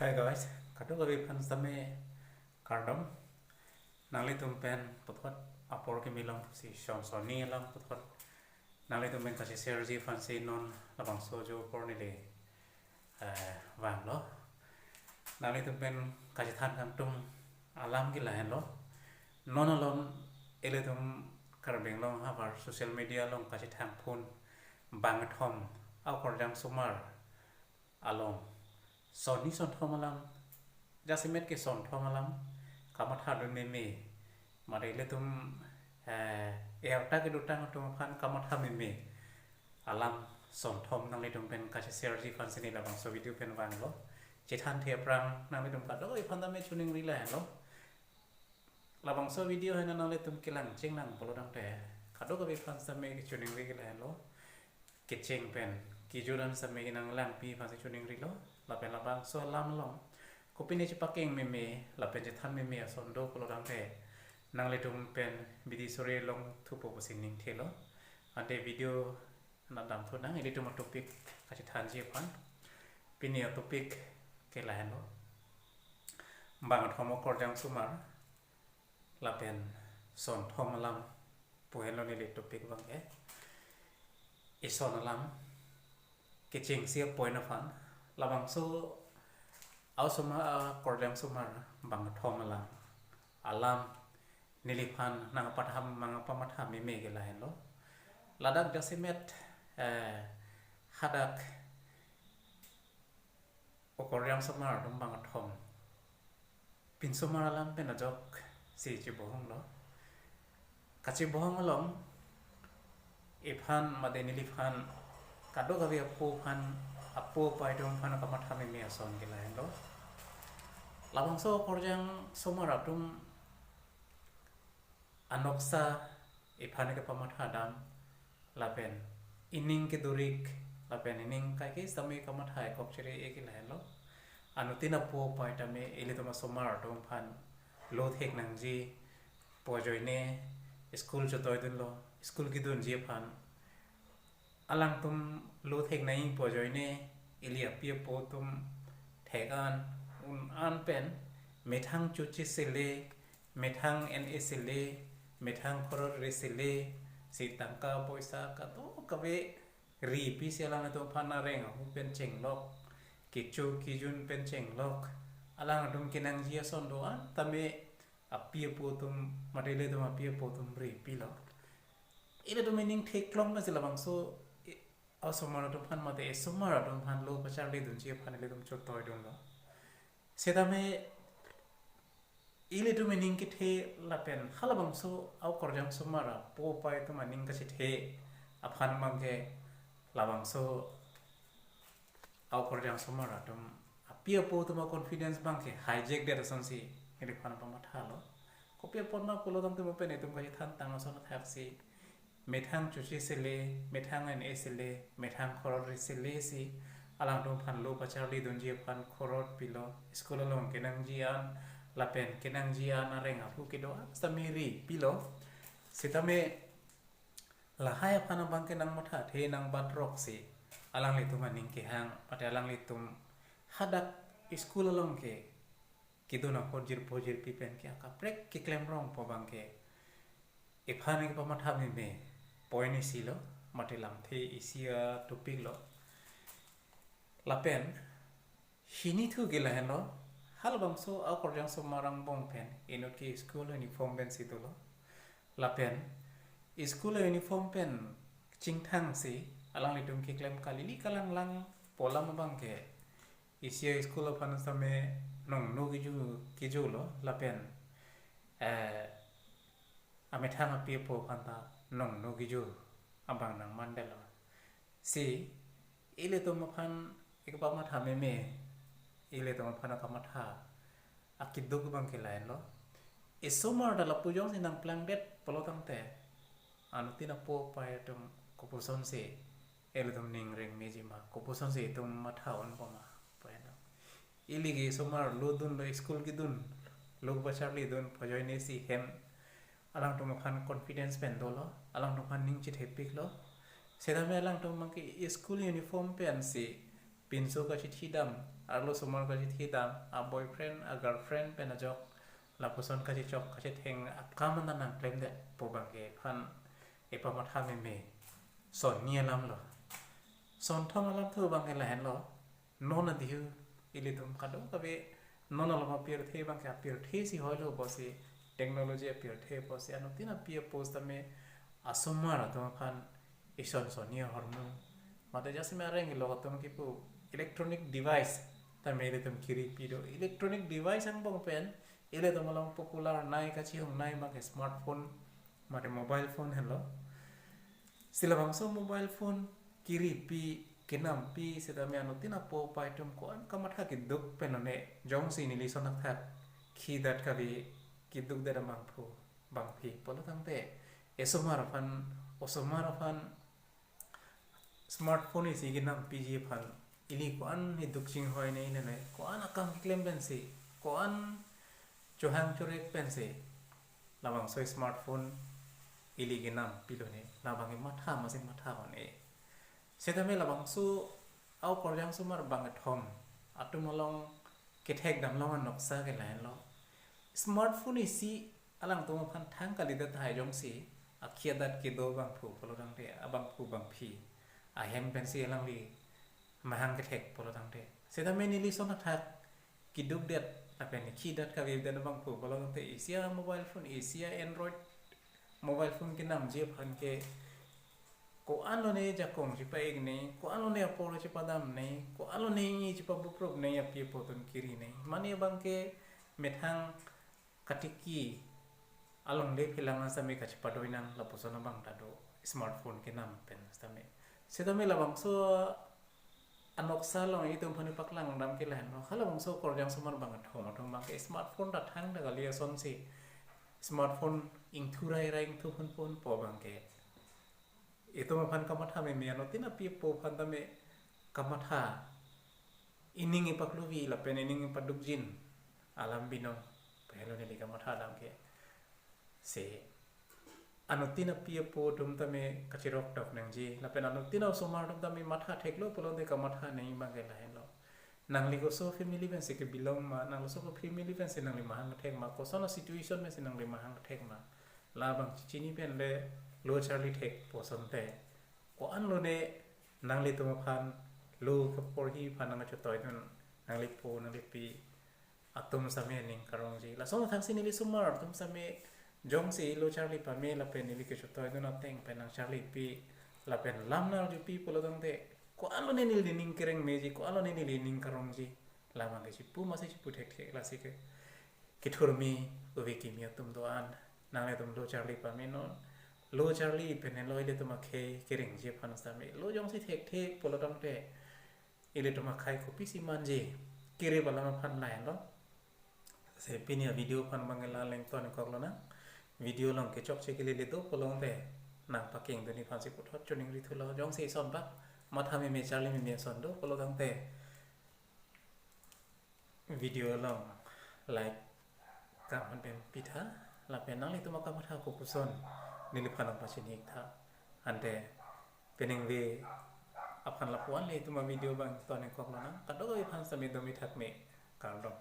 Hi guys, kadang kami pan same kardom, nali tumpen putot apor ke milang si Sony lang putot, nali tumpen kasi Sergi fancy non labang sojo por ni le vàng lo, nali tumpen kasi than kam tum alam gila hen lo, non alon ele tum karbeng long habar social media long kasi thang pun bang thom au kordam sumar along Sony son thom alam jasimet ke son thom alam kamat hadun meme mare tum ta ke dutang tum phan kamat ha meme alam son thom nang le tum pen kasi serji fan sini la bang so video pen wang lo che than the prang nang le tum ka doi phan da me chuning ri la lo la bang so video hen nang le tum kilang ching nang polo dang te kado ka be fan sa me chuning ri la lo ke ching pen ki juran sa me nang lang pi fan sa chuning ri lo la pen la bang so lam long ko pini ci paking meme la pen je than meme son do polo dang te nang le tum pen bidi sore long thu po sing ning the lo ante video na dam thu nang ile tum topic ka ci than je pan pini topic ke la hen lo bang thomo kor jang sumar la pen son thom lam pu hen lo ni le topic bang e son lam ke ching sia point of fan la bang so au suma kordam sumar bang thom alam niliphan nang patham mang pamatham me ge la hen lo ladak jasimet hadak okordam sumar dum bang thom pin sumar alam pen ajok si chi bohong lo kachi bohong long iphan made niliphan kado gawi apu phan apu pai dum phan pamatham me son ge la hen lo labang so korjang sumar atum anoksa iphane ke pamatha dam lapen ining ke durik lapen ining kai ke sami kamatha kok chere e ke lahelo anutina po paita me ele toma sumar dum phan lo thek nang ji pojoine school jotoy dun lo school ki dun ji phan alang tum lo thek nai pojoine elia pia po tum thekan un an pen methang chuchi sele methang en sele methang khoror re sele si tangka poisa ka to kabe ri pi sela na to phana reng hu pen cheng lok kichu kijun pen cheng lok alang dum kinang jia son do an tame apia po tum madele tum apia po tum ri pi lo ile do meaning thek klong na sila bang so asomara dum phan mate somara dum phan lo pachar le dun jia phan le dum chot toy dum lo sedame ile tu meaning ki the lapen halabang so au korjang sumara po pai tu maning ka si the aphan mangke labang so au korjang sumara tum apia po tu ma confidence bangke hijack de rason si ele phan pa matha lo kopia pon ma polo dam tu ma pen tum ka than tang so na thak si methang chuchi sele methang en sele methang khoror sele si alang dum phan lo pachar li dun ji phan khorot pilo school long kenang jian lapen kenang jian areng apu kido samiri pilo sitame lahaya phan bang kenang matha the nang batrok si alang li tumaning ke hang pate alang li tum hadak school long ke kiduna pojir pipen ke akaprek ki klem rong po bang ke iphane ke pamatha me point isilo matilam the isia topic lo lapen hini thu gila heno hal bang so au korjang so marang bong pen inot ki school uniform ben situlo lapen school uniform pen chingthang si alang litum ki klem kalili kalang lang polam bang ke isia school of anasame nong no kiju lo lapen ame thang api po panta nong no kiju abang nang mandelo si ile to maphan ikpa matha me ile to maphan ka matha akiduk bang ke lain lo isomar dala pujong sinang plangdet polotang te anutina po pa tum kopuson se ele tum ning reng mejima kopuson se tum matha on pama paena iligi somar lodun lo school ki dun log bachar li dun phojoine si hem alang tum khan confidence pen dolo alang tum khan ning chit hepik lo sedame alang tum ki school uniform pen si pinso ka chi thidam arlo sumar kaji thidam a boyfriend a girlfriend pen a jok la puson kaji chok kaji theng kaman nan claim de po bangke phan e pa matha me son nia lam lo son thong lam thu bangke la hen lo non a diu ili tum kado kabe non lo ma pier the bangke pier the si hoi lo bosi technology pier the bosi anutina pier post me asumar to phan ison sonia hormon mate jasi me areng lo tum ki pu electronic device ta mere tum kiri pido electronic device ang bong pen ile to malong popular nai ka chi hong nai ma ke smartphone mate mobile phone hello sila bangso mobile phone kiri pi kinam pi seda me anutina po paitum ko an kamatha ki duk penone jong si ni lison thak khi dat ka bi ki duk da mang phu bang phi polo tangte esomar fan smartphone is ginam pg fan ili ko an ni duk ching hoi nei ne ko an akam claim ben si ko an johang chorek pen se lawang so smartphone ili ginam pilone lawang matha masing matha one sedame lawang su au korjang sumar bang thom atumolong kethek dam lawan noksa ke lain lo smartphone isi alang to phan thang kali da thai jong si akhia dat ke do bang phu polo dang te abang phu bang phi a hem pen si alang li mahang kethek polo dang te sedame ni li sona thak kiduk det apen khi dat ka ve den bang phu polo dang te isia mobile phone isia android mobile phone ke nam je phan ke ko alo ne ja kong ji pa ek ne ko alo ne apolo ji padam ne ko alo ne ni ji pa buprop ne ya pi potun kiri ne mane bang ke methang katiki along le philang sami ka chipadoi nang la posona bang tado smartphone ke nam pen stame sedame la bang so anok salong itum phani paklang dam ke lan no khala bang so korjang sumar bang thong bang ke smartphone da thang da galia son si smartphone ing thurai rai ing thu phon po bang ke itu phan kamatha me me no tina pi po phan ta me kamatha ining ipaklu vi la pen ining paduk jin alam bino pehlo ne kamatha dam ke se anutina pi po dum ta me kachirok tok nang ji la pen anutina somar dum ta me matha theklo polo de kamatha nei ma ge la hello nang li ko so family ben se ke belong ma nang so ko family ben se nang li mahang thek ma ko sono situation me se nang li mahang thek ma la bang chini pen le lo charli thek poson te ko an lo ne nang li to phan lo ka por hi phan nang cha toy nun nang li po nang li pi atum same ning karong ji la so thang sin li sumar tum same jong si lo charli pa me la pen li ke cha toy nun ateng pen nang charli pi la pen lam na ju pi polo dang te ko an lo ne ni ning kereng me ji ko an lo ne ni ning karong ji la mang ji pu ma se pu thek thek la si ke thur mi uve ki mi atum do an nang le tum lo charli pa me non lo charlie pen loi le tuma khe kering je phan sa me lo jong si thek thek polo dang te ile tuma khai ko pisi manje kire bala ma phan lai lo se pinia video phan bangela leng ton ko lo na video long ke chok che ke le to polo te nang paking do ni phan si ko thot chuning ri thu lo jong si son ba ma tha me charlie me son do polo dang te video long like ka man pen pitha la pen nang le tuma ka ma tha ko puson nilipkan apa sini kita ante pening we apan lapuan le itu ma video bang to ne kok lana kadok we phan sami domi thak me kardong